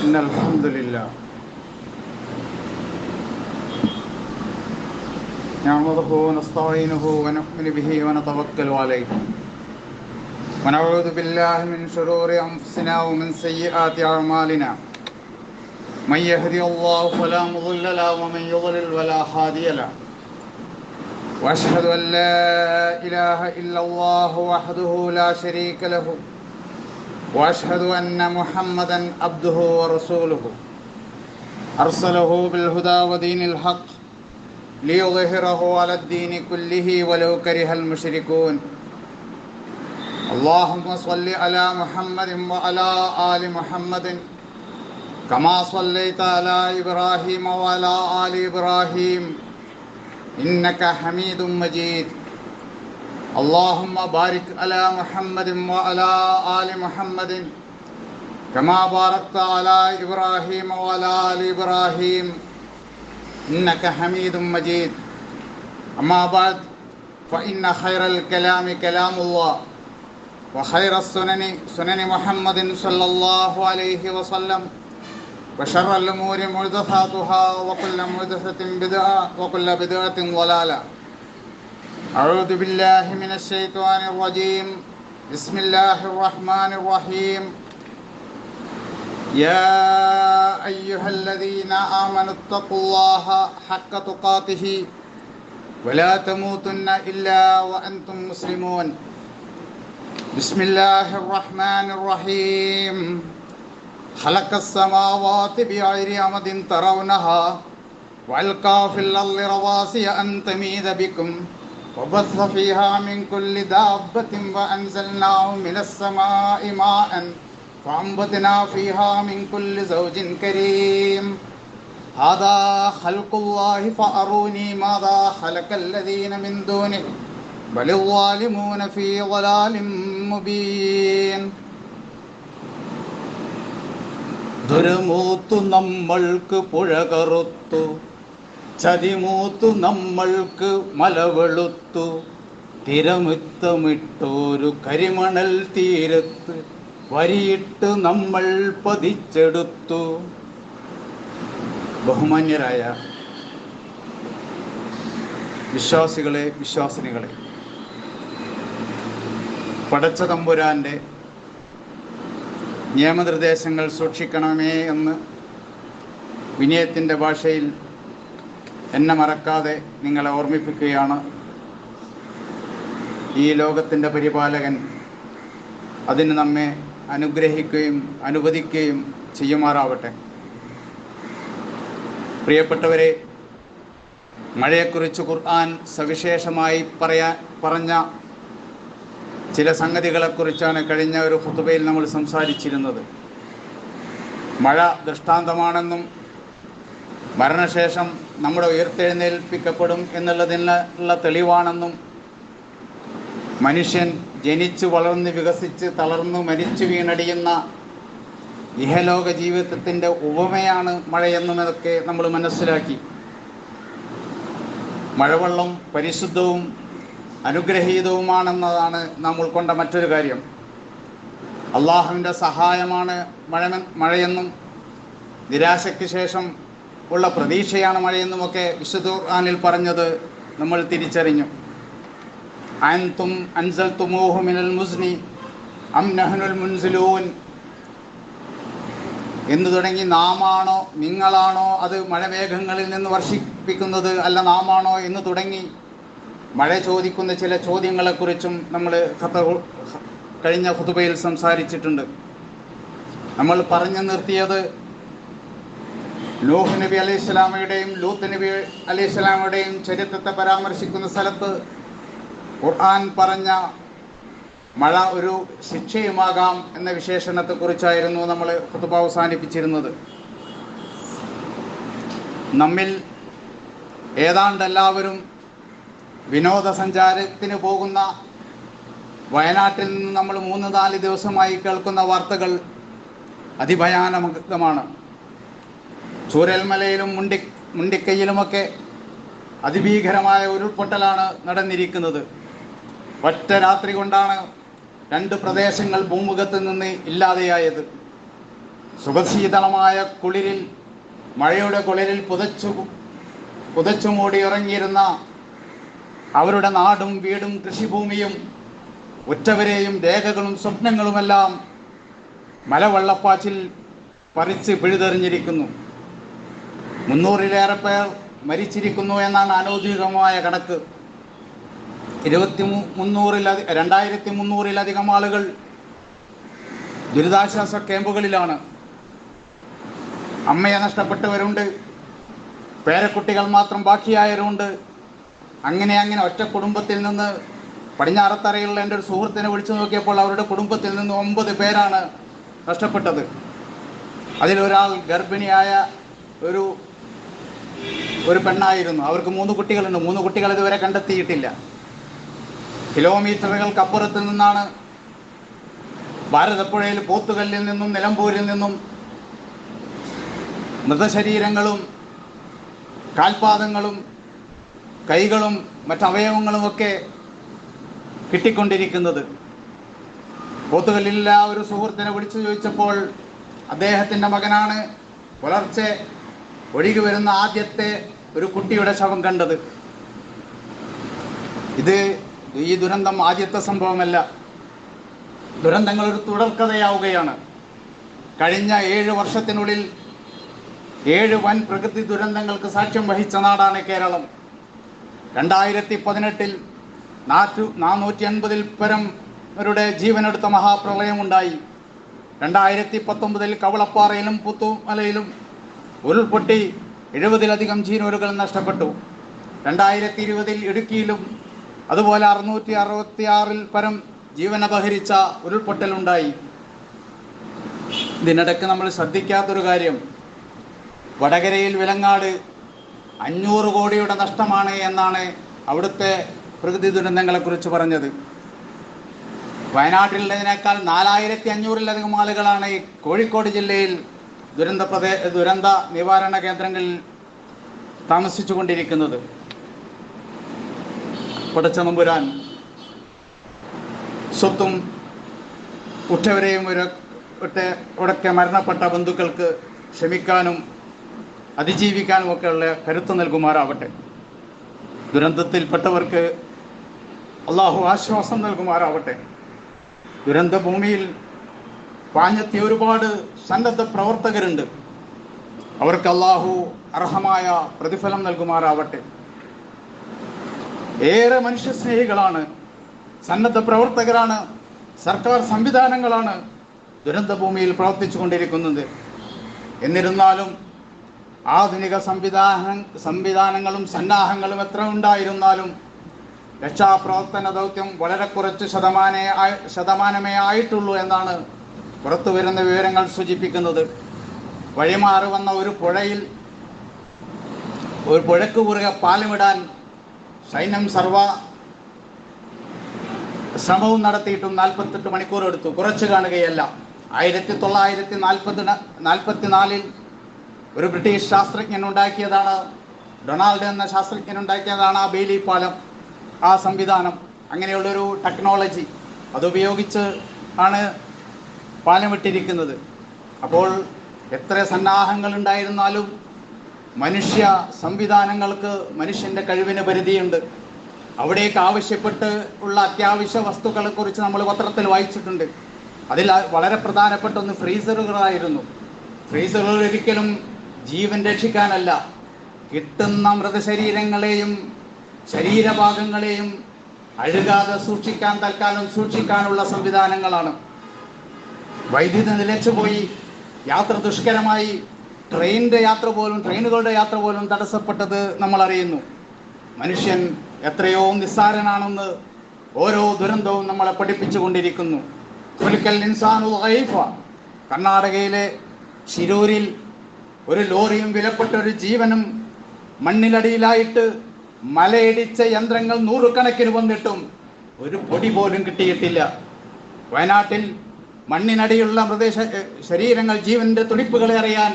إن الحمد لله نعمده ونستعينه ونؤمن به ونتوكل عليه ونعوذ بالله من شرور أنفسنا ومن سيئات أعمالنا من يهدي الله فلا مضل له ومن يضلل فلا هادي له وأشهد أن لا إله إلا الله وحده لا شريك له وأشهد أن محمدا عبده ورسوله أرسله بالهدى ودين الحق ليظهره على الدين كله ولو كره المشركون اللهم صل على محمد وعلى آل محمد كما صليت على إبراهيم وعلى آل إبراهيم إنك حميد مجيد اللهم بارك على محمد وعلى آل محمد كما باركت على إبراهيم وعلى آل إبراهيم إنك حميد مجيد أما بعد فإن خير الكلام كلام الله وخير السنن سنن محمد صلى الله عليه وسلم وشر الأمور محدثاتها وكل محدثة بدعة وكل بدعة ضلالة أعوذ بالله من الشيطان الرجيم بسم الله الرحمن الرحيم يا أيها الذين آمنوا اتقوا الله حق تقاته ولا تموتن إلا وأنتم مسلمون بسم الله الرحمن الرحيم خلق السماوات بغير عمد ترونها وألقى في الأرض رواسي أن تميد بكم وبث فيها من كل دابة وأنزلنا من السماء ماء فأنبتنا فيها من كل زوج كريم هذا خلق الله فأروني ماذا خلق الذين من دونه بل الظالمون في ضلال مبين ദുരമൂത്തു നമ്മൾക്ക് പുഴ കറുത്തു, ചതിമൂത്തു നമ്മൾക്ക് മലവെളുത്തു, തിരമുത്തമിട്ടൊരു കരിമണൽ തീരത്ത് വരിയിട്ട് നമ്മൾ പതിച്ചെടുത്തു. ബഹുമാന്യരായ വിശ്വാസികളെ, വിശ്വാസിനികളെ, പടച്ച തമ്പുരാൻ്റെ നിയമനിർദ്ദേശങ്ങൾ സൂക്ഷിക്കണമേ എന്ന് വിനയത്തിൻ്റെ ഭാഷയിൽ എന്നെ മറക്കാതെ നിങ്ങളെ ഓർമ്മിപ്പിക്കുകയാണ്. ഈ ലോകത്തിൻ്റെ പരിപാലകൻ അതിന് നമ്മെ അനുഗ്രഹിക്കുകയും അനുവദിക്കുകയും ചെയ്യുമാറാവട്ടെ. പ്രിയപ്പെട്ടവരെ, മഴയെക്കുറിച്ച് ഖുർആൻ സവിശേഷമായി പറഞ്ഞ ചില സംഗതികളെക്കുറിച്ചാണ് കഴിഞ്ഞ ഒരു ഖുതുബയിൽ നമ്മൾ സംസാരിച്ചിരുന്നത്. മഴ ദൃഷ്ടാന്തമാണെന്നും മരണശേഷം നമ്മുടെ ഉയർത്തെഴുന്നേൽപ്പിക്കപ്പെടും എന്നുള്ളതിനുള്ള തെളിവാണെന്നും മനുഷ്യൻ ജനിച്ചു വളർന്ന് വികസിച്ച് തളർന്നു മരിച്ചു വീണടിയുന്ന ഇഹലോക ജീവിതത്തിൻ്റെ ഉപമയാണ് മഴയെന്നുമതൊക്കെ നമ്മൾ മനസ്സിലാക്കി. മഴവെള്ളം പരിശുദ്ധവും അനുഗ്രഹീതവുമാണെന്നതാണ് നാം ഉൾക്കൊണ്ട മറ്റൊരു കാര്യം. അള്ളാഹുവിൻ്റെ സഹായമാണ് മഴയെന്നും നിരാശയ്ക്ക് ശേഷം ഉള്ള പ്രതീക്ഷയാണ് മഴയെന്നുമൊക്കെ വിശുദ്ധ ഖുർആനിൽ പറഞ്ഞത് നമ്മൾ തിരിച്ചറിഞ്ഞു. അൻതും അൻസൽതുമൂഹു മിനൽ മുസ്നി അം നഹ്നുൽ മുൻസിലൂൻ എന്ന് തുടങ്ങി നാമാണോ നിങ്ങളാണോ അത് മഴമേഘങ്ങളിൽ നിന്ന് വർഷിപ്പിക്കുന്നത്, അല്ല നാമാണോ എന്ന് തുടങ്ങി മഴ ചോദിക്കുന്ന ചില ചോദ്യങ്ങളെക്കുറിച്ചും നമ്മൾ കഴിഞ്ഞ ഖുതുബയിൽ സംസാരിച്ചിട്ടുണ്ട്. നമ്മൾ പറഞ്ഞു നിർത്തിയത് നൂഹ് നബി അലൈഹി സ്വലാമയുടെയും ലൂത്ത് നബി അലൈഹി സ്വലാമയുടെയും ചരിത്രത്തെ പരാമർശിക്കുന്ന സ്ഥലത്ത് ഖുർആൻ പറഞ്ഞ മഴ ഒരു ശിക്ഷയുമാകാം എന്ന വിശേഷണത്തെക്കുറിച്ചായിരുന്നു നമ്മൾ ഖുതുബ അവസാനിപ്പിച്ചിരുന്നത്. നമ്മിൽ ഏതാണ്ട് എല്ലാവരും വിനോദസഞ്ചാരത്തിന് പോകുന്ന വയനാട്ടിൽ നിന്ന് നമ്മൾ 3-4 ദിവസമായി കേൾക്കുന്ന വാർത്തകൾ അതിഭയാനകമാണ്. ചൂരൽമലയിലും മുണ്ടിക്കയിലുമൊക്കെ അതിഭീകരമായ ഉരുൾപൊട്ടലാണ് നടന്നിരിക്കുന്നത്. ഒറ്റ രാത്രി കൊണ്ടാണ് 2 പ്രദേശങ്ങൾ ഭൂമുഖത്ത് നിന്ന് ഇല്ലാതെയായത്. സുഖശീതളമായ കുളിരിൽ, മഴയുടെ കുളിരിൽ പുതച്ചു മൂടി ഇറങ്ങിയിരുന്ന അവരുടെ നാടും വീടും കൃഷിഭൂമിയും ഉറ്റവരെയും രേഖകളും സ്വപ്നങ്ങളുമെല്ലാം മലവെള്ളപ്പാച്ചിൽ പറിച്ച് പിഴുതെറിഞ്ഞിരിക്കുന്നു. 300-ലേറെ പേർ മരിച്ചിരിക്കുന്നു എന്നാണ് അനൗദ്യോഗികമായ കണക്ക്. 2300-ലധികം ആളുകൾ ദുരിതാശ്വാസ ക്യാമ്പുകളിലാണ്. അമ്മയെ നഷ്ടപ്പെട്ടവരുണ്ട്, പേരക്കുട്ടികൾ മാത്രം ബാക്കിയായവരുണ്ട്. അങ്ങനെ ഒറ്റ കുടുംബത്തിൽ നിന്ന് പടിഞ്ഞാറത്തറയിലുള്ള എൻ്റെ ഒരു സുഹൃത്തിനെ വിളിച്ചു നോക്കിയപ്പോൾ അവരുടെ കുടുംബത്തിൽ നിന്ന് 9 പേരാണ് നഷ്ടപ്പെട്ടത്. അതിലൊരാൾ ഗർഭിണിയായ ഒരു പെണ്ണായിരുന്നു. അവർക്ക് 3 കുട്ടികളുണ്ട്. 3 കുട്ടികൾ ഇതുവരെ കണ്ടെത്തിയിട്ടില്ല. കിലോമീറ്ററുകൾക്കപ്പുറത്ത് നിന്നാണ് ഭാരതപ്പുഴയിൽ പോത്തുകല്ലിൽ നിന്നും നിലമ്പൂരിൽ നിന്നും മൃതശരീരങ്ങളും കാൽപാദങ്ങളും കൈകളും മറ്റവയവങ്ങളുമൊക്കെ കിട്ടിക്കൊണ്ടിരിക്കുന്നത്. പോത്തുകല്ലില്ല ഒരു സുഹൃത്തിനെ വിളിച്ചു ചോദിച്ചപ്പോൾ അദ്ദേഹത്തിൻ്റെ മകനാണ് പുലർച്ചെ ഒഴുകി വരുന്ന ആദ്യത്തെ ഒരു കുട്ടിയുടെ ശവം കണ്ടത്. ഈ ദുരന്തം ആദ്യത്തെ സംഭവമല്ല. ദുരന്തങ്ങൾ ഒരു തുടർക്കഥയാവുകയാണ്. കഴിഞ്ഞ 7 വർഷത്തിനുള്ളിൽ 7 വൻ പ്രകൃതി ദുരന്തങ്ങൾക്ക് സാക്ഷ്യം വഹിച്ച നാടാണ് കേരളം. 2018-ൽ 480-ൽ പരം അവരുടെ ജീവനെടുത്ത മഹാപ്രളയമുണ്ടായി. 2019-ൽ കവളപ്പാറയിലും പുത്തുമലയിലും ഉരുൾപൊട്ടി 70-ലധികം ജീവനുകൾ നഷ്ടപ്പെട്ടു. 2020-ൽ ഇടുക്കിയിലും അതുപോലെ 666-ൽ പരം ജീവനപഹരിച്ച ഉരുൾപൊട്ടലുണ്ടായി. ഇതിനിടയ്ക്ക് നമ്മൾ ശ്രദ്ധിക്കാത്തൊരു കാര്യം, വടകരയിൽ വിലങ്ങാട് 500 കോടിയുടെ നഷ്ടമാണ് എന്നാണ് അവിടുത്തെ പ്രകൃതി ദുരന്തങ്ങളെക്കുറിച്ച് പറഞ്ഞത്. വയനാട്ടിലുള്ളതിനേക്കാൾ 4500-ലധികം ആളുകളാണ് ഈ കോഴിക്കോട് ജില്ലയിൽ ദുരന്ത നിവാരണ കേന്ദ്രങ്ങളിൽ താമസിച്ചു കൊണ്ടിരിക്കുന്നത്. പടച്ചതമ്പുരാൻ സ്വത്തും ഉറ്റവരെയും ഉടക്കെ മരണപ്പെട്ട ബന്ധുക്കൾക്ക് ക്ഷമിക്കാനും അതിജീവിക്കാനും ഒക്കെയുള്ള കരുത്ത് നൽകുമാറാവട്ടെ. ദുരന്തത്തിൽപ്പെട്ടവർക്ക് അള്ളാഹു ആശ്വാസം നൽകുമാറാവട്ടെ. ദുരന്ത ഭൂമിയിൽ പാഞ്ഞെത്തിയ ഒരുപാട് സന്നദ്ധ പ്രവർത്തകരുണ്ട്. അവർക്ക് അള്ളാഹു അർഹമായ പ്രതിഫലം നൽകുമാറാവട്ടെ. ഏറെ മനുഷ്യസ്നേഹികളാണ്, സന്നദ്ധ പ്രവർത്തകരാണ്, സർക്കാർ സംവിധാനങ്ങളാണ് ദുരന്ത ഭൂമിയിൽ പ്രവർത്തിച്ചു കൊണ്ടിരിക്കുന്നത്. എന്നിരുന്നാലും ആധുനിക സംവിധാനങ്ങളും സന്നാഹങ്ങളും എത്ര ഉണ്ടായിരുന്നാലും രക്ഷാപ്രവർത്തന ദൗത്യം വളരെ കുറച്ച് ശതമാനമേ ആയിട്ടുള്ളൂ എന്നാണ് പുറത്തു വരുന്ന വിവരങ്ങൾ സൂചിപ്പിക്കുന്നത്. വഴിമാറി വന്ന ഒരു പുഴയ്ക്ക് കുറുകെ പാലമിടാൻ സൈന്യം സർവ ശ്രമവും നടത്തിയിട്ടും 48 മണിക്കൂർ എടുത്തു. കുറച്ച് കാണുകയല്ല. 1944-ൽ ഒരു ബ്രിട്ടീഷ് ശാസ്ത്രജ്ഞൻ ഉണ്ടാക്കിയതാണ്, ഡൊണാൾഡ് എന്ന ശാസ്ത്രജ്ഞൻ ഉണ്ടാക്കിയതാണ് ആ ബെയിലി പാലം, ആ സംവിധാനം. അങ്ങനെയുള്ളൊരു ടെക്നോളജി അതുപയോഗിച്ച് ആണ് പാലമിട്ടിരിക്കുന്നത്. അപ്പോൾ എത്ര സന്നാഹങ്ങൾ ഉണ്ടായിരുന്നാലും മനുഷ്യ സംവിധാനങ്ങൾക്ക് മനുഷ്യൻ്റെ കഴിവിന് പരിധിയുണ്ട്. അവിടേക്ക് ആവശ്യപ്പെട്ട് ഉള്ള അത്യാവശ്യ വസ്തുക്കളെ കുറിച്ച് നമ്മൾ പത്രത്തിൽ വായിച്ചിട്ടുണ്ട്. അതിൽ വളരെ പ്രധാനപ്പെട്ട ഒന്ന് ഫ്രീസറുകളായിരുന്നു. ഫ്രീസറുകൾ ഒരിക്കലും ജീവൻ രക്ഷിക്കാനല്ല, കിട്ടുന്ന മൃതശരീരങ്ങളെയും ശരീരഭാഗങ്ങളെയും അഴുകാതെ തൽക്കാലം സൂക്ഷിക്കാനുള്ള സംവിധാനങ്ങളാണ്. വൈദ്യുതി നിലച്ചുപോയി, യാത്ര ദുഷ്കരമായി, ട്രെയിനുകളുടെ യാത്ര പോലും തടസ്സപ്പെട്ടത് നമ്മൾ അറിയുന്നു. മനുഷ്യൻ എത്രയോ നിസ്സാരനാണെന്ന് ഓരോ ദുരന്തവും നമ്മളെ പഠിപ്പിച്ചു കൊണ്ടിരിക്കുന്നു. കർണാടകയിലെ ശിരൂരിൽ ഒരു ലോറിയും വിലപ്പെട്ട ഒരു ജീവനും മണ്ണിലടിയിലായിട്ട് മലയിടിച്ച യന്ത്രങ്ങൾ 100 കണക്കിന് വന്നിട്ടും ഒരു പൊടി പോലും കിട്ടിയിട്ടില്ല. വയനാട്ടിൽ മണ്ണിനടിയുള്ള ശരീരങ്ങൾ, ജീവന്റെ തുടിപ്പുകളെ അറിയാൻ,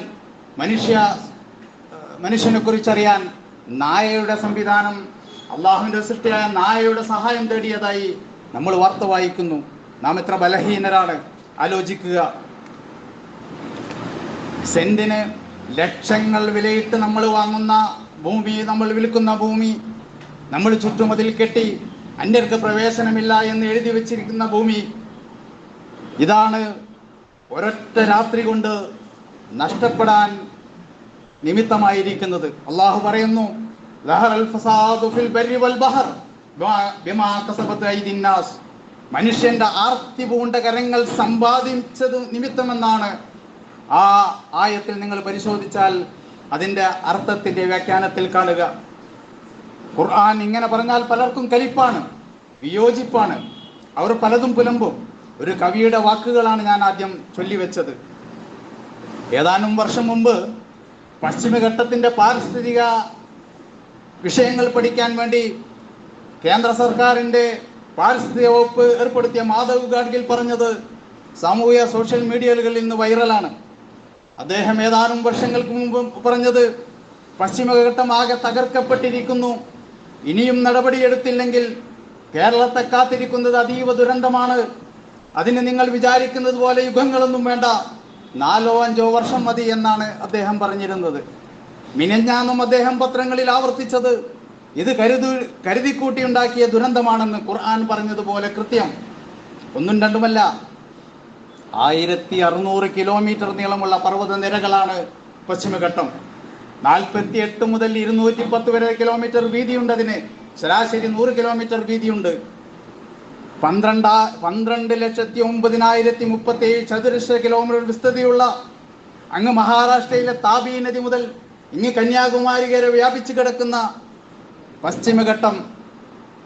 മനുഷ്യനെ കുറിച്ചറിയാൻ നായയുടെ സംവിധാനം, അള്ളാഹുവിൻ്റെ സൃഷ്ടിയായ നായയുടെ സഹായം തേടിയതായി നമ്മൾ വാർത്ത വായിക്കുന്നു. നാം എത്ര ബലഹീനരാണ് ആലോചിക്കുക. സെന്റിന് ലക്ഷങ്ങൾ വിലയിട്ട് നമ്മൾ വാങ്ങുന്ന ഭൂമി, നമ്മൾ വിൽക്കുന്ന ഭൂമി, നമ്മൾ ചുറ്റുമതിൽ കെട്ടി അന്യർക്ക് പ്രവേശനമില്ല എന്ന് എഴുതി വെച്ചിരിക്കുന്ന ഭൂമി, ഇതാണ് ഒരൊറ്റ രാത്രി കൊണ്ട് നഷ്ടപ്പെടാൻ നിമിത്തമായിരിക്കുന്നത്. അള്ളാഹു പറയുന്നു, മനുഷ്യന്റെ ആർത്തി പൂണ്ട കരങ്ങൾ സമ്പാദിച്ചത് നിമിത്തമെന്നാണ്. ആ ആയത്തിൽ നിങ്ങൾ പരിശോധിച്ചാൽ അതിന്റെ അർത്ഥത്തിന്റെ വ്യാഖ്യാനത്തിൽ കാണുക. ഖുർആൻ ഇങ്ങനെ പറഞ്ഞാൽ പലർക്കും കലിപ്പാണ്, വിയോജിപ്പാണ്, അവർ പലതും പുലമ്പും. ഒരു കവിയുടെ വാക്കുകളാണ് ഞാൻ ആദ്യം ചൊല്ലിവെച്ചത്. ഏതാനും വർഷം മുമ്പ് പശ്ചിമഘട്ടത്തിന്റെ പാരിസ്ഥിതിക വിഷയങ്ങൾ പഠിക്കാൻ വേണ്ടി കേന്ദ്ര സർക്കാരിന്റെ പാരിസ്ഥിതിക വകുപ്പ് ഏർപ്പെടുത്തിയ മാധവ് ഗാഡ്ഗിൽ പറഞ്ഞത് സാമൂഹ്യ സോഷ്യൽ മീഡിയകളിൽ ഇന്ന് വൈറലാണ്. അദ്ദേഹം ഏതാനും വർഷങ്ങൾക്ക് മുമ്പ് പറഞ്ഞത്, പശ്ചിമഘട്ടം ആകെ തകർക്കപ്പെട്ടിരിക്കുന്നു, ഇനിയും നടപടിയെടുത്തില്ലെങ്കിൽ കേരളത്തെ കാത്തിരിക്കുന്നത് അതീവ ദുരന്തമാണ്. അതിന് നിങ്ങൾ വിചാരിക്കുന്നത് പോലെ യുഗങ്ങളൊന്നും വേണ്ട, 4-5 വർഷം മതി എന്നാണ് അദ്ദേഹം പറഞ്ഞിരുന്നത്. മിനിഞ്ഞാന്നും അദ്ദേഹം പത്രങ്ങളിൽ ആവർത്തിച്ചത് ഇത് കരുതിക്കൂട്ടിയുണ്ടാക്കിയ ദുരന്തമാണെന്ന്. ഖുർആൻ പറഞ്ഞതുപോലെ കൃത്യം, ഒന്നും രണ്ടുമല്ല, 1600 കിലോമീറ്റർ നീളമുള്ള പർവ്വത നിരകളാണ് പശ്ചിമഘട്ടം. 48 മുതൽ 210 വരെ കിലോമീറ്റർ വീതിയുണ്ട്. അതിന് ശരാശരി 100 കിലോമീറ്റർ വീതിയുണ്ട്. 12,09,037 ചതുരശ്ര കിലോമീറ്റർ വിസ്തൃതിയുള്ള അങ്ങ് മഹാരാഷ്ട്രയിലെ താപി നദി മുതൽ ഇങ്ങ് കന്യാകുമാരി വരെ വ്യാപിച്ചു കിടക്കുന്ന പശ്ചിമഘട്ടം,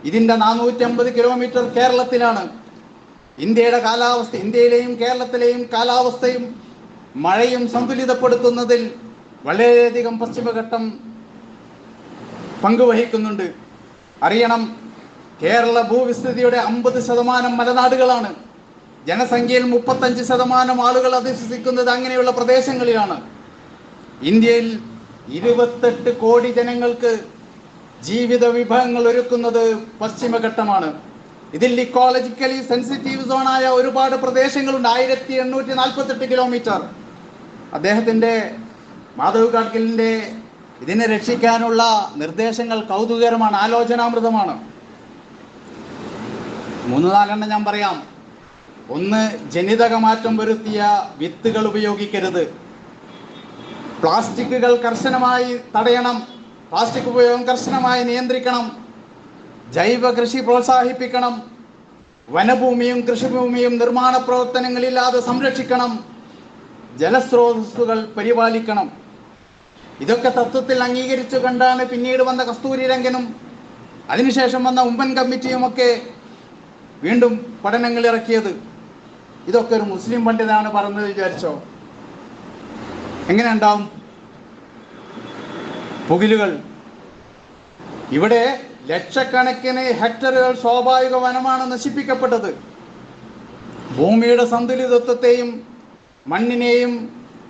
ഇതിന്റെ 450 കിലോമീറ്റർ കേരളത്തിലാണ്. ഇന്ത്യയുടെ കാലാവസ്ഥ, ഇന്ത്യയിലെയും കേരളത്തിലെയും കാലാവസ്ഥയും മഴയും സന്തുലിതപ്പെടുത്തുന്നതിൽ വളരെയധികം പശ്ചിമഘട്ടം പങ്കുവഹിക്കുന്നുണ്ട്. അറിയണം, കേരള ഭൂവിസ്തൃതിയുടെ 50% മലനാടുകളാണ്. ജനസംഖ്യയിൽ 35% ആളുകൾ അധിവസിക്കുന്നത് അങ്ങനെയുള്ള പ്രദേശങ്ങളിലാണ്. ഇന്ത്യയിൽ 28 കോടി ജനങ്ങൾക്ക് ജീവിത വിഭവങ്ങൾ ഒരുക്കുന്നത് പശ്ചിമഘട്ടമാണ്. ഇതിൽ ഇക്കോളജിക്കലി സെൻസിറ്റീവ് സോണായ ഒരുപാട് പ്രദേശങ്ങളുണ്ട്. 1848 കിലോമീറ്റർ. അദ്ദേഹത്തിന്റെ മാധവ് ഗാഡ്ഗിലിന്റെ ഇതിനെ രക്ഷിക്കാനുള്ള നിർദ്ദേശങ്ങൾ കൗതുകകരമാണ്, ആലോചനാമൃതമാണ്. 3-4 ഞാൻ പറയാം. ഒന്ന്, ജനിതക മാറ്റം വരുത്തിയ വിത്തുകൾ ഉപയോഗിക്കരുത്. പ്ലാസ്റ്റിക്കുകൾ കർശനമായി തടയണം. പ്ലാസ്റ്റിക് ഉപയോഗം കർശനമായി നിയന്ത്രിക്കണം. ജൈവ കൃഷി പ്രോത്സാഹിപ്പിക്കണം. വനഭൂമിയും കൃഷിഭൂമിയും നിർമ്മാണ പ്രവർത്തനങ്ങളില്ലാതെ സംരക്ഷിക്കണം. ജലസ്രോതസ്സുകൾ പരിപാലിക്കണം. ഇതൊക്കെ തത്വത്തിൽ അംഗീകരിച്ചു കണ്ടാണ് പിന്നീട് വന്ന കസ്തൂരി രംഗനും അതിനുശേഷം വന്ന ഉമ്പൻ കമ്മിറ്റിയുമൊക്കെ വീണ്ടും പഠനങ്ങൾ ഇറക്കിയത്. ഇതൊക്കെ ഒരു മുസ്ലിം പണ്ഡിതനാണ് പറഞ്ഞത് വിചാരിച്ചോ? എങ്ങനെ ഉണ്ടാവും? പുകിലുകൾ. ഇവിടെ ലക്ഷക്കണക്കിന് ഹെക്ടറുകൾ സ്വാഭാവിക വനമാണ് നശിപ്പിക്കപ്പെട്ടത്. ഭൂമിയുടെ സന്തുലിതത്വത്തെയും മണ്ണിനെയും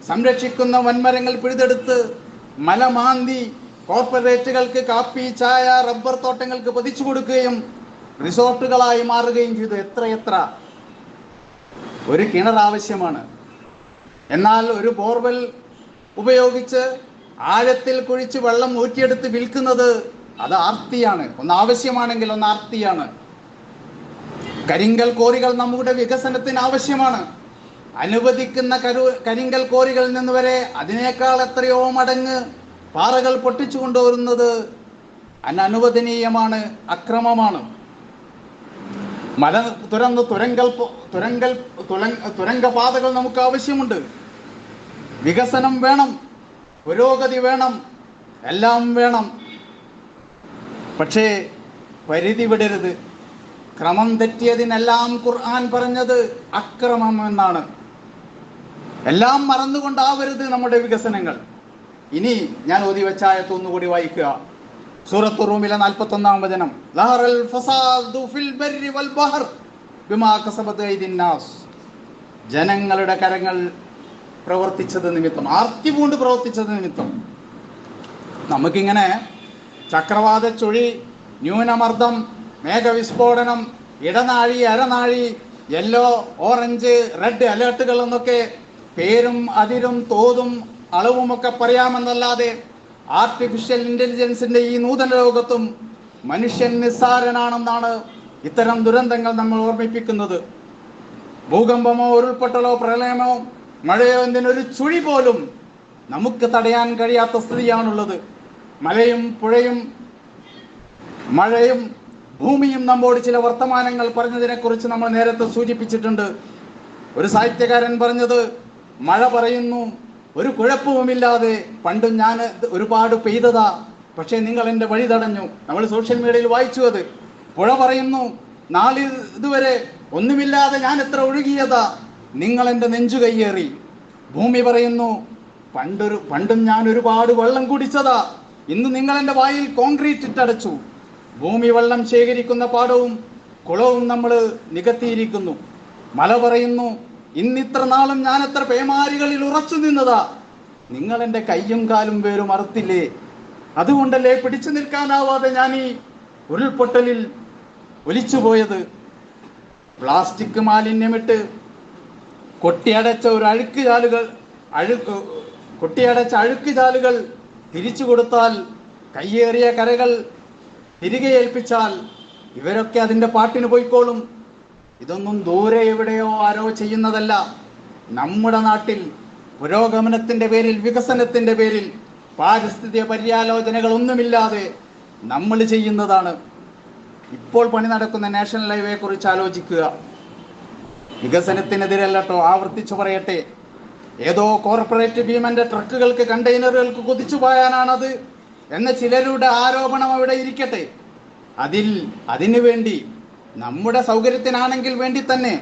സംരക്ഷിക്കുന്ന വൻമരങ്ങൾ പിഴുതെടുത്ത് മലമാന്തി കോർപ്പറേറ്റുകൾക്ക് കാപ്പി, ചായ, റബ്ബർ തോട്ടങ്ങൾക്ക് പതിച്ചു കൊടുക്കുകയും റിസോർട്ടുകളായി മാറുകയും ചെയ്തു. എത്ര ഒരു കിണർ ആവശ്യമാണ്. എന്നാൽ ഒരു ബോർവെൽ ഉപയോഗിച്ച് ആഴത്തിൽ കുഴിച്ച് വെള്ളം ഊറ്റിയെടുത്ത് വിൽക്കുന്നത് അത് ആർത്തിയാണ്. ഒന്ന് ആവശ്യമാണെങ്കിൽ ഒന്ന് ആർത്തിയാണ്. കരിങ്കൽ കോറികൾ നമ്മുടെ വികസനത്തിന് ആവശ്യമാണ്. അനുവദിക്കുന്ന കരിങ്കൽ കോറികളിൽ നിന്ന് വരെ അതിനേക്കാൾ എത്രയോ മടങ്ങ് പാറകൾ പൊട്ടിച്ചു കൊണ്ടുവരുന്നത് അനനുവദനീയമാണ്, അക്രമമാണ്. മല തുരന്ന് തുരങ്കപാതകൾ നമുക്ക് ആവശ്യമുണ്ട്. വികസനം വേണം, പുരോഗതി വേണം, എല്ലാം വേണം. പക്ഷേ പരിധി വിടരുത്. ക്രമം തെറ്റിയതിനെല്ലാം ഖുർആൻ പറഞ്ഞത് അക്രമം എന്നാണ്. എല്ലാം മറന്നുകൊണ്ടാവരുത് നമ്മുടെ വികസനങ്ങൾ. ഇനി ഞാൻ ഓതി വെച്ച ആയത്ത് ഒന്നുകൂടി വായിക്കുക. സൂറത്ത് റൂമിലെ 41-ാം വചനം. ലഹറൽ ഫസാദു ഫിൽ ബർരി വൽ ബഹർ ബിമാ കസബത് ഐദിൻ നാസ്. ജനങ്ങളുടെ കരങ്ങൾ പ്രവർത്തിച്ചത് നിമിത്തം, ആർത്തി പൂണ്ട് പ്രവർത്തിച്ചത് നിമിത്തം. നമുക്കിങ്ങനെ ചക്രവാത ചുഴി, ന്യൂനമർദ്ദം, മേഘവിസ്ഫോടനം, ഇടനാഴി, അരനാഴി, യെല്ലോ, ഓറഞ്ച്, റെഡ് അലേർട്ടുകൾ എന്നൊക്കെ പേരും അതിരും തോതും അളവുമൊക്കെ പറയാമെന്നല്ലാതെ ആർട്ടിഫിഷ്യൽ ഇന്റലിജൻസിന്റെ ഈ നൂതന ലോകത്തും മനുഷ്യൻ നിസ്സാരനാണെന്നാണ് ഇത്തരം ദുരന്തങ്ങൾ നമ്മൾ ഓർമ്മിപ്പിക്കുന്നത്. ഭൂകമ്പമോ ഉരുൾപൊട്ടലോ പ്രളയമോ മഴയോ എന്തിനൊരു ചുഴി പോലും നമുക്ക് തടയാൻ കഴിയാത്ത സ്ഥിതിയാണുള്ളത്. മലയും പുഴയും മഴയും ഭൂമിയും നമ്മോട് ചില വർത്തമാനങ്ങൾ പറഞ്ഞതിനെ കുറിച്ച് നമ്മൾ നേരത്തെ സൂചിപ്പിച്ചിട്ടുണ്ട്. ഒരു സാഹിത്യകാരൻ പറഞ്ഞത്, മഴ പറയുന്നു ഒരു കുഴപ്പവുമില്ലാതെ പണ്ട് ഞാൻ ഒരുപാട് പെയ്തതാ, പക്ഷേ നിങ്ങൾ എൻ്റെ വഴി തടഞ്ഞു. നമ്മൾ സോഷ്യൽ മീഡിയയിൽ വായിച്ചു അത്. പുഴ പറയുന്നു, നാളെ ഇതുവരെ ഒന്നുമില്ലാതെ ഞാൻ എത്ര ഒഴുകിയതാ, നിങ്ങൾ എൻ്റെ നെഞ്ചു കയ്യേറി. ഭൂമി പറയുന്നു, പണ്ടും ഞാൻ ഒരുപാട് വെള്ളം കുടിച്ചതാ, ഇന്ന് നിങ്ങൾ എൻ്റെ വായിൽ കോൺക്രീറ്റ് ഇട്ടടച്ചു. ഭൂമി വെള്ളം ശേഖരിക്കുന്ന പാടവും കുളവും നമ്മൾ നികത്തിയിരിക്കുന്നു. മല പറയുന്നു, ഇന്നിത്ര നാളും ഞാൻ എത്ര പേമാരികളിൽ ഉറച്ചു നിന്നതാ, നിങ്ങൾ എൻ്റെ കയ്യും കാലും പേരും അറുത്തില്ലേ, അതുകൊണ്ടല്ലേ പിടിച്ചു നിൽക്കാനാവാതെ ഞാൻ ഈ ഉരുൾപൊട്ടലിൽ ഒലിച്ചുപോയത്. പ്ലാസ്റ്റിക് മാലിന്യമിട്ട് കൊട്ടിയടച്ച അഴുക്ക് ചാലുകൾ തിരിച്ചു കൊടുത്താൽ, കയ്യേറിയ കരകൾ തിരികെ ഏൽപ്പിച്ചാൽ ഇവരൊക്കെ അതിൻ്റെ പാട്ടിന് പോയിക്കോളും. ഇതൊന്നും ദൂരെ എവിടെയോ ആരോ ചെയ്യുന്നതല്ല. നമ്മുടെ നാട്ടിൽ പുരോഗമനത്തിന്റെ പേരിൽ, വികസനത്തിന്റെ പേരിൽ പാരിസ്ഥിതിക പര്യാലോചനകളൊന്നുമില്ലാതെ നമ്മൾ ചെയ്യുന്നതാണ്. ഇപ്പോൾ പണി നടക്കുന്ന നാഷണൽ ഹൈവേ കുറിച്ച് ആലോചിക്കുക. വികസനത്തിനെതിരല്ലോ, ആവർത്തിച്ചു പറയട്ടെ, ഏതോ കോർപ്പറേറ്റ് ഭീമന്റെ ട്രക്കുകൾക്ക്, കണ്ടെയ്നറുകൾക്ക് കുതിച്ചു പോയാനാണത് എന്ന ചിലരുടെ ആരോപണം അവിടെ ഇരിക്കട്ടെ. അതിനു വേണ്ടി, നമ്മുടെ സൗകര്യത്തിനാണെങ്കിൽ വേണ്ടി തന്നെ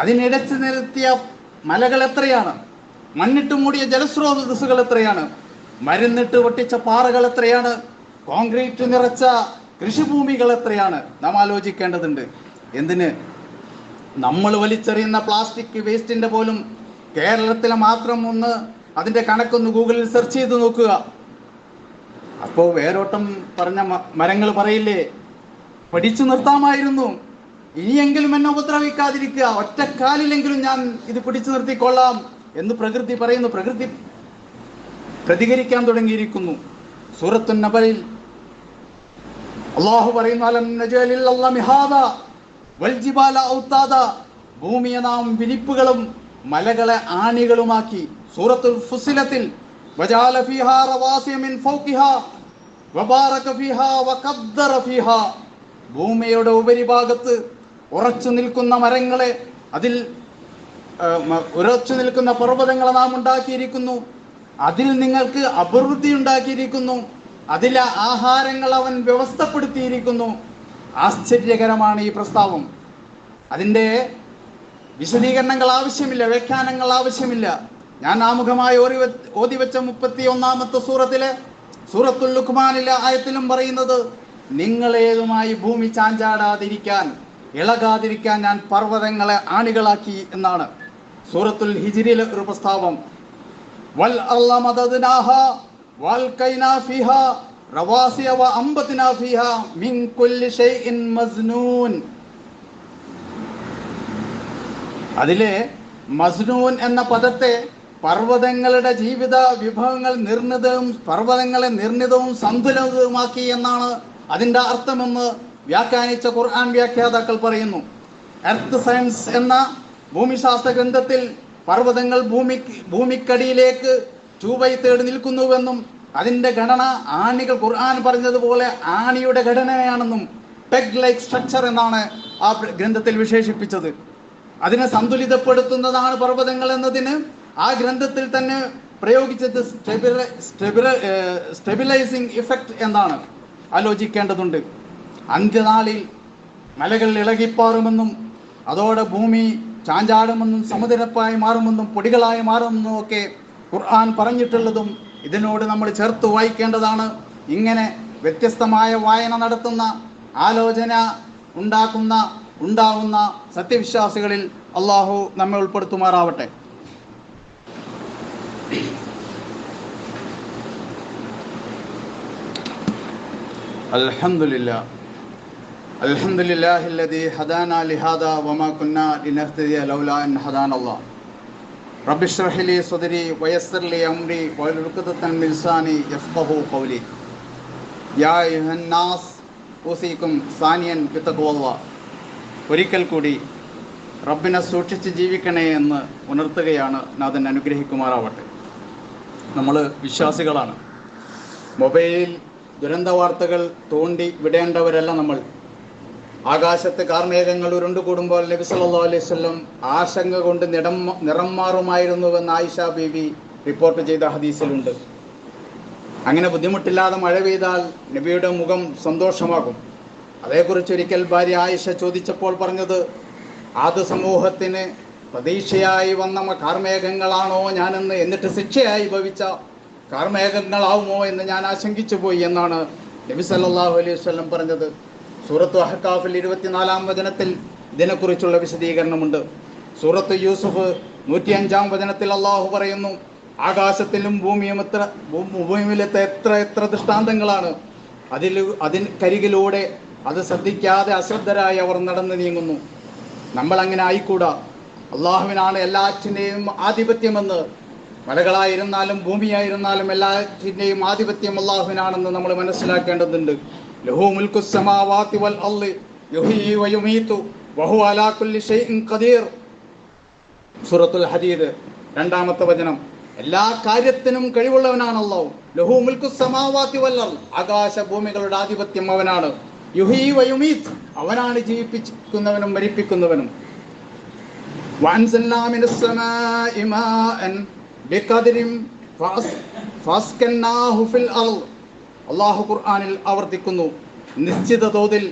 അതിനിടച്ചു നിർത്തിയ മലകൾ എത്രയാണ്, മണ്ണിട്ട് മൂടിയ ജലസ്രോതസ്സുകൾ എത്രയാണ്, മരുന്നിട്ട് പൊട്ടിച്ച പാറകൾ എത്രയാണ്, കോൺക്രീറ്റ് നിറച്ച കൃഷിഭൂമികൾ എത്രയാണ്, നാം ആലോചിക്കേണ്ടതുണ്ട്. എന്തിന്? നമ്മൾ വലിച്ചെറിയുന്ന പ്ലാസ്റ്റിക് വേസ്റ്റിന്റെ പോലും കേരളത്തിലെ മാത്രം അതിന്റെ കണക്കൊന്ന് ഗൂഗിളിൽ സെർച്ച് ചെയ്ത് നോക്കുക. അപ്പോൾ വേരോട്ടം പറഞ്ഞ മരങ്ങൾ പറയില്ലേ, പഠിച്ചു നിർത്താമായിരുന്നു, ഇനിയെങ്കിലും എന്നെ ഉപദ്രവിക്കാതിരിക്കുക, ഒറ്റക്കാലിലെങ്കിലും ഞാൻ ഇത് പിടിച്ചു നിർത്തിക്കൊള്ളാം എന്ന് പ്രകൃതി പറയുന്നു. പ്രകൃതി പ്രതികരിക്കാൻ തുടങ്ങിയിരിക്കുന്നു. സൂറത്തുൻ നബലിൽ അല്ലാഹു പറയുന്നു, അലം നജലിൽ മിഹാദ വൽ ജിബാല ഔതാദ, ഭൂമിയെ നാം വിരിപ്പുകളും മലകളെ ആണികളുമാക്കി. സൂറത്തുൽ ഫുസിലത്തിൽ വജഅല ഫീഹാ റവാസിയ മിൻ ഫൗഖിഹാ വബാറക ഫീഹാ വഖദ്ദറ ഫീഹാ, ഭൂമിയുടെ ഉപരിഭാഗത്ത് ഉറച്ചു നിൽക്കുന്ന മരങ്ങളെ, അതിൽ ഉറച്ചു നിൽക്കുന്ന പർവ്വതങ്ങളെ നാം ഉണ്ടാക്കിയിരിക്കുന്നു, അതിൽ നിങ്ങൾക്ക് അഭിവൃദ്ധി ഉണ്ടാക്കിയിരിക്കുന്നു, അതിലെ ആഹാരങ്ങൾ അവൻ വ്യവസ്ഥപ്പെടുത്തിയിരിക്കുന്നു. ആശ്ചര്യകരമാണ് ഈ പ്രസ്താവം. അതിൻ്റെ വിശദീകരണങ്ങൾ ആവശ്യമില്ല, വ്യാഖ്യാനങ്ങൾ ആവശ്യമില്ല. ഞാൻ ആമുഖമായി ഓതിവെച്ച 31-ാമത്തെ സൂറത്തുൽ ലുഖ്മാനിലെ ആയത്തിലും പറയുന്നത്, നിങ്ങളേതുമായി ഭൂമി ചാഞ്ചാടാതിരിക്കാൻ, ഇളകാതിരിക്കാൻ ഞാൻ പർവ്വതങ്ങളെ ആണികളാക്കി എന്നാണ്. സൂറത്തുൽ ഹിജ്റിലെ ഒരു പ്രസ്താവം. വൽ അർള മദദ്നാഹാ വൽകൈനാ ഫീഹാ റവാസിയ വഅംബത്നാ ഫീഹാ മിൻ കുല്ലി ഷൈഇൻ മസ്നൂൻ. അതിലെ മസ്നൂൻ എന്ന പദത്തെ പർവ്വതങ്ങളുടെ ജീവിത വിഭവങ്ങൾ പർവ്വതങ്ങളെ നിർണിതവും സന്തുലിതവുമാക്കി എന്നാണ് അതിൻ്റെ അർത്ഥമെന്ന് വ്യാഖ്യാനിച്ച ഖുർആൻ വ്യാഖ്യാതാക്കൾ പറയുന്നു. എർത്ത് സയൻസ് എന്ന ഭൂമിശാസ്ത്ര ഗ്രന്ഥത്തിൽ പർവ്വതങ്ങൾ ഭൂമിക്കടിയിലേക്ക് ചൂവൈ തേടി നിൽക്കുന്നുവെന്നും അതിൻ്റെ ഘടന ആണികൾ, ഖുർആൻ പറഞ്ഞതുപോലെ ആണിയുടെ ഘടനയാണെന്നും പെഗ് ലൈക്ക് സ്ട്രക്ചർ എന്നാണ് ആ ഗ്രന്ഥത്തിൽ വിശേഷിപ്പിച്ചത്. അതിനെ സന്തുലിതപ്പെടുത്തുന്നതാണ് പർവ്വതങ്ങൾ എന്നതിന് ആ ഗ്രന്ഥത്തിൽ തന്നെ പ്രയോഗിച്ചത് സ്റ്റെബിലൈസിങ് ഇഫക്റ്റ് എന്നാണ്. ആലോചിക്കേണ്ടതുണ്ട്. അന്ത്യനാളിൽ മലകൾ ഇളകിപ്പാറുമെന്നും അതോടെ ഭൂമി ചാഞ്ചാടുമെന്നും സമുദ്രപ്പായി മാറുമെന്നും പൊടികളായി മാറുമെന്നും ഒക്കെ ഖുർആൻ പറഞ്ഞിട്ടുള്ളതും ഇതിനോട് നമ്മൾ ചേർത്ത് വായിക്കേണ്ടതാണ്. ഇങ്ങനെ വ്യത്യസ്തമായ വായന നടത്തുന്ന, ആലോചന ഉണ്ടാവുന്ന സത്യവിശ്വാസികളിൽ അള്ളാഹു നമ്മെ ഉൾപ്പെടുത്തുമാറാവട്ടെ. അൽഹംദുലില്ലാഹില്ലദീ ഹദാനാ ലിഹാദാ വമാ കുന്നാ ലിനഹ്തദിയ ലൗലാ അൻ ഹദാനല്ലാഹ്. റബ്ബി ഇശ്റഹ് ലി സദ്രി വയസ്സിർ ലി അംരി വഹ്ലുൽ ഉഖ്ദതൻ മിൻ ലിസാനി യഫ്ഖഹു ഖൗലി. യാ അയ്യുഹന്നാസ് ഊസീകും സാനിയൻ ബിത്തഖ്വല്ലാഹ്. ഒരിക്കൽ കൂടി റബ്ബിനെ സൂക്ഷിച്ച് ജീവിക്കണേ എന്ന് ഉണർത്തുകയാണ്. നാഥൻ അനുഗ്രഹിക്കുമാറാവട്ടെ. നമ്മൾ വിശ്വാസികളാണ്. മൊബൈലിൽ ദുരന്ത വാർത്തകൾ തോണ്ടി വിടേണ്ടവരല്ല നമ്മൾ. ആകാശത്ത് കാർമേഘങ്ങൾ ഉരുണ്ടുകൂടുമ്പോൾ നബി സല്ലല്ലാഹു അലൈഹി വസല്ലം ആശങ്ക കൊണ്ട് നിറം മാറുമായിരുന്നുവെന്ന് ആയിഷ ബീവി റിപ്പോർട്ട് ചെയ്ത ഹദീസിലുണ്ട്. അങ്ങനെ ബുദ്ധിമുട്ടില്ലാതെ മഴ പെയ്താൽ നബിയുടെ മുഖം സന്തോഷമാകും. അതേക്കുറിച്ച് ഒരിക്കൽ ഭാര്യ ആയിഷ ചോദിച്ചപ്പോൾ പറഞ്ഞത്, ആദ്യ സമൂഹത്തിന് പ്രതീക്ഷയായി വന്ന കാർമേഘങ്ങളാണോ ഞാനെന്ന്, എന്നിട്ട് ശിക്ഷയായി ഭവിച്ച കാർമേഘങ്ങളാവുമോ എന്ന് ഞാൻ ആശങ്കിച്ചു പോയി എന്നാണ് നബി സല്ലല്ലാഹു അലൈഹി വസല്ലം പറഞ്ഞത്. സൂറത്ത് അഹ്കാഫിൽ 24-ാം വചനത്തിൽ ഇതിനെക്കുറിച്ചുള്ള വിശദീകരണമുണ്ട്. സൂറത്ത് യൂസുഫ് 105-ാം വചനത്തിൽ അള്ളാഹു പറയുന്നു, ആകാശത്തിലും ഭൂമിയിലത്തെ എത്ര ദൃഷ്ടാന്തങ്ങളാണ്, കരികിലൂടെ അത് ശ്രദ്ധിക്കാതെ അശ്രദ്ധരായി അവർ നടന്നു നീങ്ങുന്നു. നമ്മൾ അങ്ങനെ ആയിക്കൂടാ. അള്ളാഹുവിനാണ് എല്ലാറ്റിൻ്റെയും ആധിപത്യമെന്ന്, മലകളായിരുന്നാലും ഭൂമിയായിരുന്നാലും എല്ലാറ്റിൻ്റെയും ആധിപത്യം അള്ളാഹുവിനാണെന്ന് നമ്മൾ മനസ്സിലാക്കേണ്ടതുണ്ട്. ലഹു മുൽക്കു സമാവാതി വൽ അർളി യുഹ്യി വയുമീതു വഹുവ അലാ കുല്ലി ഷൈഇൻ ഖദീർ. സൂറത്തുൽ ഹദീദ് 2-ാമത്തെ വചനം. എല്ലാ കാര്യത്തിനും കഴിവുള്ളവനാണ് അല്ലാഹു. ലഹു മുൽക്കു സമാവാതി വൽ അർളി, ആകാശ ഭൂമികളുടെ ആധിപത്യം അവനാണ്. യുഹ്യി വയുമീത്, അവനാണ് ജീവിപ്പിക്കുന്നവനും മരിപ്പിക്കുന്നവനും. വഅൻസൽനാ മിനസ് സമാഇ മാഅൻ ബിഖദരിൻ ഫഅസ്കന്നാഹു ഫിൽ അർള്. അള്ളാഹു ഖുർആനിൽ ആവർത്തിക്കുന്നു, നിശ്ചിത തോതിൽ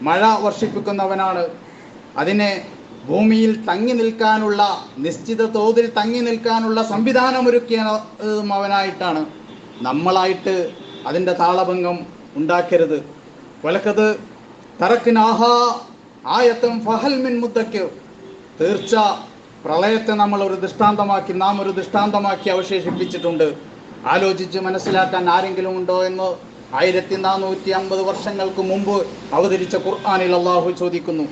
മഴ വർഷിപ്പിക്കുന്നവനാണ്. അതിനെ ഭൂമിയിൽ നിശ്ചിത തോതിൽ തങ്ങി നിൽക്കാനുള്ള സംവിധാനമൊരുക്കിയതും അവനായിട്ടാണ്. നമ്മളായിട്ട് അതിൻ്റെ താളഭംഗം ഉണ്ടാക്കരുത്. വലക്കത് തറക്നാഹാ ആയത്തും ഫഹൽ മിൻ മുദ്ദക്കിർ. തീർച്ച പ്രളയത്തെ നാം ഒരു ദൃഷ്ടാന്തമാക്കി അവശേഷിപ്പിച്ചിട്ടുണ്ട്. ആലോചിച്ച് മനസ്സിലാക്കാൻ ആരെങ്കിലും ഉണ്ടോ എന്ന് 1450 വർഷങ്ങൾക്ക് മുമ്പ് അവതരിച്ച ഖുർആനിൽ അള്ളാഹു ചോദിക്കുന്നു.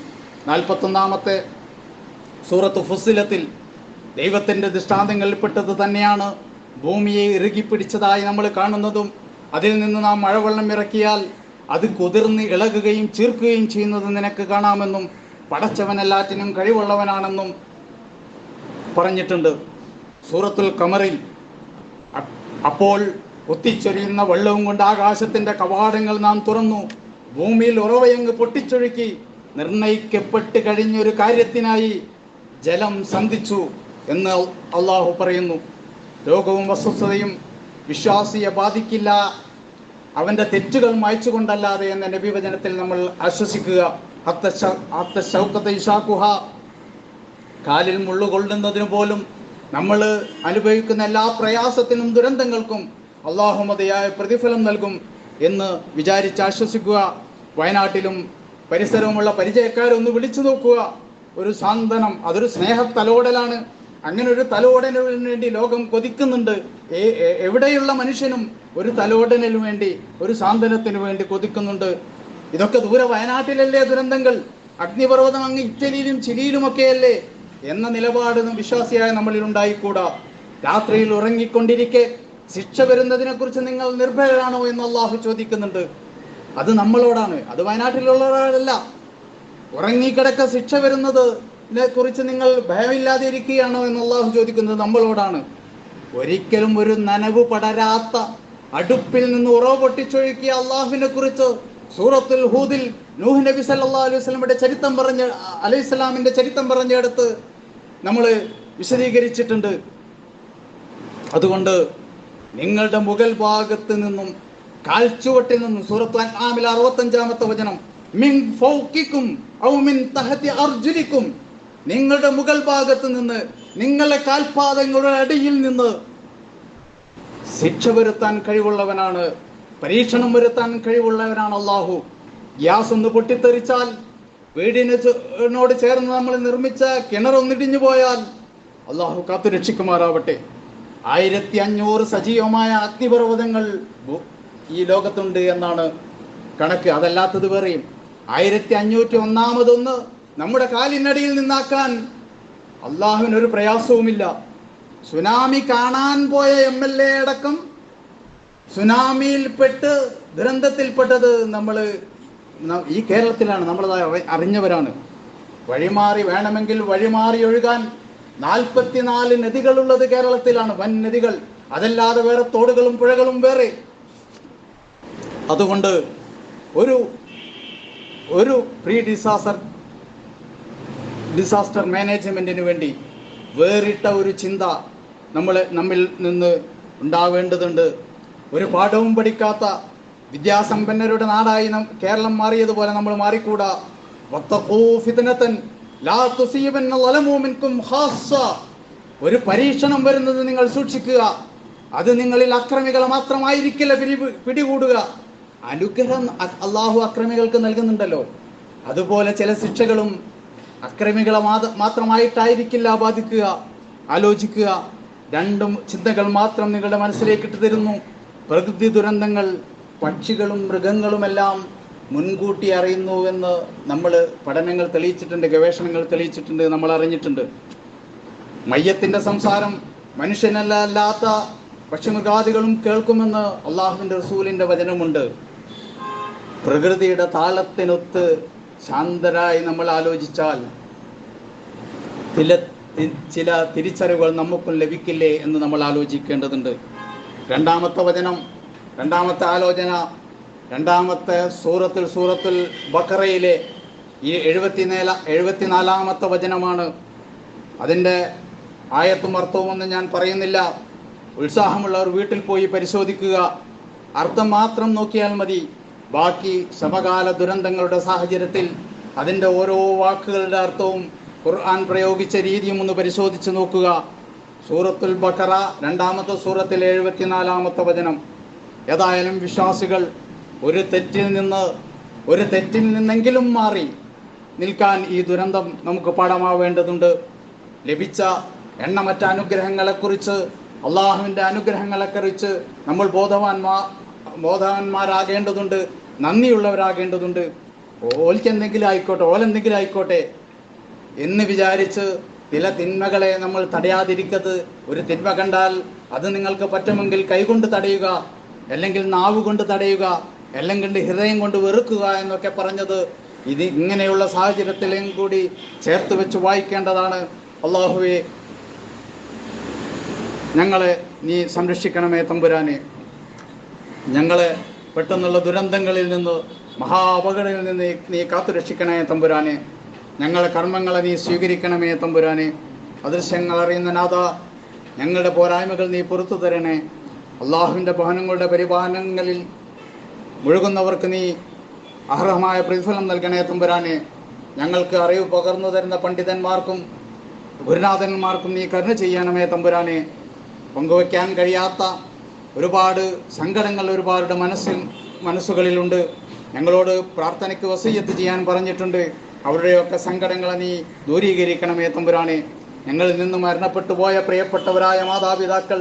41-ാമത്തെ സൂറത്ത് ഫുസ്സിലത്തിൽ ദൈവത്തിൻ്റെ ദൃഷ്ടാന്തങ്ങളിൽപ്പെട്ടത് തന്നെയാണ് ഭൂമിയെ ഇറുകിപ്പിടിച്ചതായി നമ്മൾ കാണുന്നതും അതിൽ നിന്ന് നാം മഴവെള്ളം ഇറക്കിയാൽ അത് കുതിർന്ന് ഇളകുകയും ചീർക്കുകയും ചെയ്യുന്നത് നിനക്ക് കാണാമെന്നും പടച്ചവൻ എല്ലാറ്റിനും കഴിവുള്ളവനാണെന്നും പറഞ്ഞിട്ടുണ്ട്. സൂറത്തുൽ ഖമറിൽ അപ്പോൾ പൊട്ടിച്ചൊരിയുന്ന വെള്ളവും കൊണ്ട് ആകാശത്തിന്റെ കവാടങ്ങൾ നാം തുറന്നു, ഭൂമിയിൽ ഉറവയങ്ങ് പൊട്ടിച്ചൊഴുക്കി, നിർണയിക്കപ്പെട്ട് കഴിഞ്ഞൊരു കാര്യത്തിനായി ജലം സന്ധിച്ചു എന്ന് അള്ളാഹു പറയുന്നു. രോഗവും അസ്വസ്ഥതയും വിശ്വാസിയെ ബാധിക്കില്ല, അവന്റെ തെറ്റുകൾ മായ്ച്ചുകൊണ്ടല്ലാതെ എന്ന നബിവചനത്തിൽ നമ്മൾ ആശ്വസിക്കുക. കാലിൽ മുള്ളുകൊള്ളുന്നതിന് പോലും നമ്മൾ അനുഭവിക്കുന്ന എല്ലാ പ്രയാസത്തിനും ദുരന്തങ്ങൾക്കും അള്ളാഹു മതിയായ പ്രതിഫലം നൽകും എന്ന് വിചാരിച്ച് ആശ്വസിക്കുക. വയനാട്ടിലും പരിസരവുമുള്ള പരിചയക്കാരൊന്ന് വിളിച്ചു നോക്കുക. ഒരു സാന്ത്വനം, അതൊരു സ്നേഹത്തലോടലാണ്. അങ്ങനെ ഒരു തലോടനു വേണ്ടി ലോകം കൊതിക്കുന്നുണ്ട്. എവിടെയുള്ള മനുഷ്യനും ഒരു തലോടനു വേണ്ടി, ഒരു സാന്ത്വനത്തിനു വേണ്ടി കൊതിക്കുന്നുണ്ട്. ഇതൊക്കെ ദൂരെ വയനാട്ടിലല്ലേ ദുരന്തങ്ങൾ, അഗ്നിപർവ്വതം അങ്ങ് ഇറ്റലിയിലും ചിലിയിലുമൊക്കെയല്ലേ എന്ന നിലപാട് വിശ്വാസിയായ നമ്മളിൽ ഉണ്ടായിക്കൂടാ. രാത്രിയിൽ ഉറങ്ങിക്കൊണ്ടിരിക്കെ ശിക്ഷ വരുന്നതിനെ കുറിച്ച് നിങ്ങൾ നിർഭയരാണോ എന്ന് അള്ളാഹു ചോദിക്കുന്നുണ്ട്. അത് നമ്മളോടാണ്, അത് വയനാട്ടിലുള്ളവരല്ല. ഉറങ്ങിക്കിടക്ക ശിക്ഷ വരുന്നതിനെ കുറിച്ച് നിങ്ങൾ ഭയമില്ലാതെ ഇരിക്കുകയാണോ എന്ന് അള്ളാഹു ചോദിക്കുന്നത് നമ്മളോടാണ്. ഒരിക്കലും ഒരു നനവ് പടരാത്ത അടുപ്പിൽ നിന്ന് ഉറവ് പൊട്ടിച്ചൊഴുക്കിയ അള്ളാഹുവിനെ കുറിച്ച് സൂറത്തുൽ ഹൂദിൽ നൂഹ് നബി സല്ലല്ലാഹു അലൈഹി വസല്ലമയുടെ ചരിത്രം പറഞ്ഞെടുത്ത് നമ്മൾ വിശദീകരിച്ചിട്ടുണ്ട്. അതുകൊണ്ട് നിങ്ങളുടെ മുകൾ ഭാഗത്ത് നിന്നും കാൽച്ചുവട്ടിൽ നിന്നും, സൂറത്ത് അൻആമിൽ 65-ാമത്തെ വചനം, മിൻ ഫൗഖിക്കും ഔ മിൻ തഹതി അർജുലിക്കും, നിങ്ങളുടെ മുകൾ ഭാഗത്ത് നിന്ന്, നിങ്ങളുടെ കാൽപാദങ്ങളുടെ അടിയിൽ നിന്ന് ശിക്ഷ വരുത്താൻ കഴിവുള്ളവനാണ്, പരീക്ഷണം വരുത്താൻ കഴിവുള്ളവനാണ് അള്ളാഹു. ഗ്യാസ് ഒന്ന് പൊട്ടിത്തെറിച്ചാൽ, വീടിനോട് ചേർന്ന് നമ്മൾ നിർമ്മിച്ച കിണറൊന്നിടിഞ്ഞു പോയാൽ അള്ളാഹു കാത്തു രക്ഷിക്കുമാറാവട്ടെ. 1500 സജീവമായ അഗ്നിപർവ്വതങ്ങൾ ഈ ലോകത്തുണ്ട് എന്നാണ് കണക്ക്. അതല്ലാത്തത് വേറെയും. 1501 നമ്മുടെ കാലിനടിയിൽ നിന്നാക്കാൻ അള്ളാഹുവിനൊരു പ്രയാസവുമില്ല. സുനാമി കാണാൻ പോയ MLA അടക്കം സുനാമിയിൽപ്പെട്ട് ദുരന്തത്തിൽപ്പെട്ടത് ഈ കേരളത്തിലാണ്. നമ്മളത് അറിഞ്ഞവരാണ്. വേണമെങ്കിൽ വഴിമാറി ഒഴുകാൻ 44 നദികളുള്ളത് കേരളത്തിലാണ്, വൻ നദികൾ. അതല്ലാതെ വേറെ തോടുകളും പുഴകളും വേറെ. അതുകൊണ്ട് ഒരു പ്രീ ഡിസാസ്റ്റർ മാനേജ്മെന്റിന് വേണ്ടി വേറിട്ട ഒരു ചിന്ത നമ്മിൽ നിന്ന് ഉണ്ടാവേണ്ടതുണ്ട്. ഒരു പാഠവും പഠിക്കാത്ത വിദ്യാസമ്പന്നരുടെ നാടായി കേരളം മാറിയതുപോലെ നമ്മൾ മാറിക്കൂടാ. ഒരു പരീക്ഷണം വരുന്നത് നിങ്ങൾ സൂക്ഷിക്കുക. അത് നിങ്ങളിൽ അക്രമികൾ മാത്രമായിരിക്കില്ല പിടികൂടുക. അനുഗ്രഹം അള്ളാഹു അക്രമികൾക്ക് നൽകുന്നുണ്ടല്ലോ. അതുപോലെ ചില ശിക്ഷകളും അക്രമികളെ മാത്രമായിട്ടായിരിക്കില്ല ബാധിക്കുക. ആലോചിക്കുക. രണ്ടും ചിന്തകൾ മാത്രം നിങ്ങളുടെ മനസ്സിലേക്ക് ഇട്ട് തരുന്നു. പ്രകൃതി ദുരന്തങ്ങൾ പക്ഷികളും മൃഗങ്ങളുമെല്ലാം മുൻകൂട്ടി അറിയുന്നുവെന്ന് നമ്മൾ പഠനങ്ങൾ തെളിയിച്ചിട്ടുണ്ട്, ഗവേഷണങ്ങൾ തെളിയിച്ചിട്ടുണ്ട്, നമ്മൾ അറിഞ്ഞിട്ടുണ്ട്. മയ്യത്തിന്റെ സംസാരം മനുഷ്യനല്ലാത്ത പക്ഷിമൃഗാദികളും കേൾക്കുമെന്ന് അള്ളാഹുവിന്റെ റസൂലിന്റെ വചനമുണ്ട്. പ്രകൃതിയുടെ താളത്തിനൊത്ത് ശാന്തരായി നമ്മൾ ആലോചിച്ചാൽ ചില തിരിച്ചറിവുകൾ നമുക്കും ലഭിക്കില്ലേ എന്ന് നമ്മൾ ആലോചിക്കേണ്ടതുണ്ട്. രണ്ടാമത്തെ ആലോചന സൂറത്തുൽ ബഖറയിലെ ഈ 74-ാമത്തെ വചനമാണ്. അതിൻ്റെ ആയത്തും അർത്ഥവുമൊന്നും ഞാൻ പറയുന്നില്ല. ഉത്സാഹമുള്ളവർ വീട്ടിൽ പോയി പരിശോധിക്കുക. അർത്ഥം മാത്രം നോക്കിയാൽ മതി. ബാക്കി സമകാല ദുരന്തങ്ങളുടെ സാഹചര്യത്തിൽ അതിൻ്റെ ഓരോ വാക്കുകളുടെ അർത്ഥവും ഖുർആൻ പ്രയോഗിച്ച രീതിയും ഒന്ന് പരിശോധിച്ച് നോക്കുക. സൂറത്തുൽ ബഖറ 2-ാമത്തെ സൂറത്തിലെ 74-ാമത്തെ വചനം. ഏതായാലും വിശ്വാസികൾ ഒരു തെറ്റിൽ നിന്നെങ്കിലും മാറി നിൽക്കാൻ ഈ ദുരന്തം നമുക്ക് പാഠമാവേണ്ടതുണ്ട്. ലഭിച്ച എണ്ണമറ്റ അനുഗ്രഹങ്ങളെക്കുറിച്ച്, അള്ളാഹുവിൻ്റെ അനുഗ്രഹങ്ങളെക്കുറിച്ച് നമ്മൾ ബോധവാന്മാരാകേണ്ടതുണ്ട്, നന്ദിയുള്ളവരാകേണ്ടതുണ്ട്. ഓലെന്തെങ്കിലും ആയിക്കോട്ടെ എന്ന് വിചാരിച്ച് ചില തിന്മകളെ നമ്മൾ തടയാതിരിക്കരുത്. ഒരു തിന്മ കണ്ടാൽ അത് നിങ്ങൾക്ക് പറ്റുമെങ്കിൽ കൈകൊണ്ട് തടയുക, അല്ലെങ്കിൽ നാവ് കൊണ്ട് തടയുക, അല്ലെങ്കിൽ ഹൃദയം കൊണ്ട് വെറുക്കുക എന്നൊക്കെ പറഞ്ഞത് ഇങ്ങനെയുള്ള സാഹചര്യത്തിലും കൂടി ചേർത്ത് വെച്ച് വായിക്കേണ്ടതാണ്. അല്ലാഹുവേ, ഞങ്ങളെ നീ സംരക്ഷിക്കണമേ തമ്പുരാനെ. ഞങ്ങളെ പെട്ടെന്നുള്ള ദുരന്തങ്ങളിൽ നിന്ന്, മഹാഅപകടങ്ങളിൽ നിന്ന് നീ കാത്തുരക്ഷിക്കണേ തമ്പുരാനെ. ഞങ്ങളെ കർമ്മങ്ങളെ നീ സ്വീകരിക്കണമേ തമ്പുരാനെ. അദൃശ്യങ്ങൾ അറിയുന്ന നാഥ, ഞങ്ങളുടെ പോരായ്മകൾ നീ പുറത്തു തരണേ. അള്ളാഹുവിൻ്റെ ഭവനങ്ങളുടെ പരിപാലനങ്ങളിൽ മുഴുകുന്നവർക്ക് നീ അർഹമായ പ്രതിഫലം നൽകണേ തമ്പുരാനെ. ഞങ്ങൾക്ക് അറിവ് പകർന്നു തരുന്ന പണ്ഡിതന്മാർക്കും ഗുരുനാഥന്മാർക്കും നീ കരുണ ചെയ്യണമേ തമ്പുരാനെ. പങ്കുവയ്ക്കാൻ കഴിയാത്ത ഒരുപാട് സങ്കടങ്ങൾ ഒരുപാട് മനസ്സുകളിലുണ്ട്. ഞങ്ങളോട് പ്രാർത്ഥനയ്ക്ക് വസിയ്യത്ത് ചെയ്യാൻ പറഞ്ഞിട്ടുണ്ട്. അവരുടെയൊക്കെ സങ്കടങ്ങളെ നീ ദൂരീകരിക്കണമേ തമ്പുരാനെ. ഞങ്ങളിൽ നിന്ന് മരണപ്പെട്ടു പോയ പ്രിയപ്പെട്ടവരായ മാതാപിതാക്കൾ,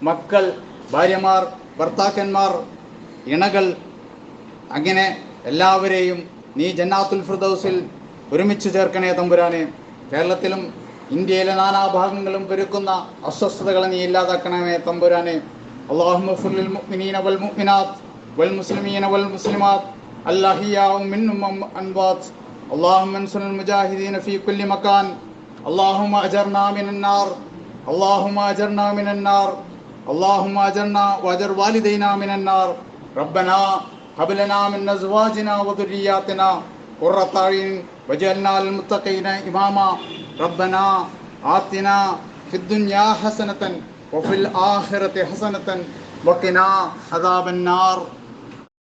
മക്കൾ, ഭാര്യമാർ, ഭർത്താക്കന്മാർ, ഇണകൾ, അങ്ങനെ എല്ലാവരെയും നീ ജന്നാത്തുൽ ഫിർദൗസിൽ ഒരുമിച്ച് ചേർക്കണേ തമ്പുരാനെ. കേരളത്തിലും ഇന്ത്യയിലെ നാനാഭാഗങ്ങളും പെരുക്കുന്ന അസ്വസ്ഥതകളെ നീ ഇല്ലാതാക്കണമേ തമ്പുരാനെ. അല്ലാഹുമ്മ ഗ്ഫിർ ലിൽ മുഅ്മിനീന വൽ മുഅ്മിനാത്ത് വൽ മുസ്ലിമീന വൽ മുസ്ലിമാത്ത് അൽഅഹ്യാഉ മിൻഹും വൽ-അംവാത്ത്. اللهم انصر المجاهدين في كل مكان. اللهم اجرنا من النار. اللهم اجرنا من النار. اللهم اجرنا واجر والدينا من النار. ربنا هب لنا من ازواجنا وذرياتنا قرة اعين واجعلنا للمتقين اماما. ربنا آتنا في الدنيا حسنة وفي الآخرة حسنة وقنا عذاب النار.